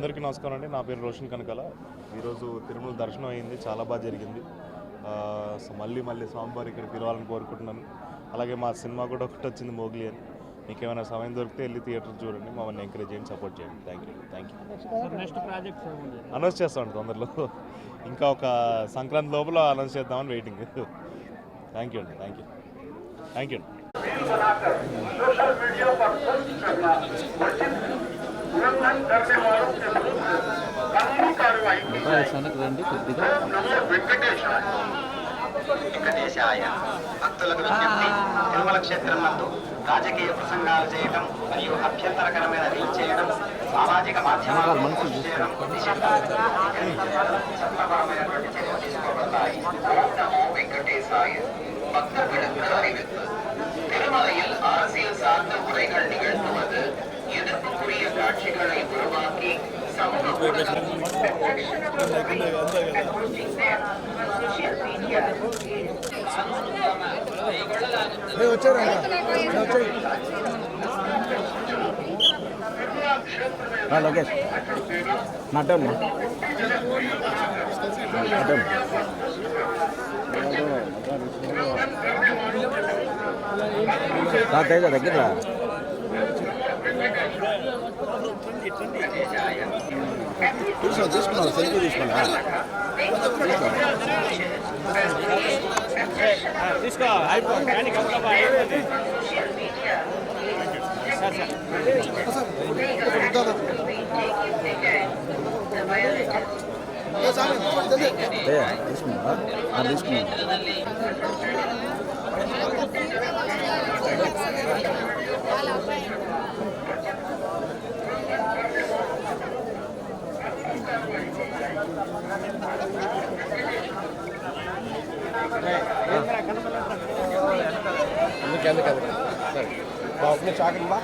అందరికీ నమస్కారం అండి. నా పేరు రోషన్ కనకాల. ఈరోజు తిరుమల దర్శనం అయింది, చాలా బాగా జరిగింది. సో మళ్ళీ స్వామివారి ఇక్కడ పిలవాలని కోరుకుంటున్నాను. అలాగే మా సినిమా కూడా ఒకటి వచ్చింది, మోగ్లీ అని. మీకు ఏమైనా సమయం దొరికితే వెళ్ళి థియేటర్ చూడండి, మమ్మల్ని ఎంకరేజ్ చేయండి, సపోర్ట్ చేయండి. Thank you. అనౌన్స్ చేస్తామండి తొందరలో. ఇంకా ఒక సంక్రాంతి లోపల అనౌన్స్ చేద్దామని వెయిటింగ్. థ్యాంక్ యూ అండి. सोशल मीडिया पर पोस्ट करना वर्जित उल्लंघन करने वालों के विरुद्ध कानूनी कार्रवाई की వెంకటేశాయ భక్తులకు విజ్ఞప్తి. తిరుమల క్షేత్రం నందు రాజకీయ ప్రసంగాలు చేయడం మరియు అభ్యంతరకరమైన రీల్ చేయడం, సామాజిక మాధ్యమాలు పోస్ట్ చేయడం చట్టపరమైనటువంటి చర్యలు తీసుకోబడతాయి. వెంకటేశాయ பக்தர்களுக்கு அறிவிப்பு. திருமலையில் அரசியல் சார்ந்த உரைகள் நிகழ்த்துவது, எதிர்ப்புக்குரிய காட்சிகளை உருவாக்கி சமூக లోకేష్ నటన్ తేజ దగ్గర తీసుకున్నాను, సెల్ఫీ తీసుకున్నా తీసుకో అయిపోయింది. ఎందుకు బాబు చాకరీ బా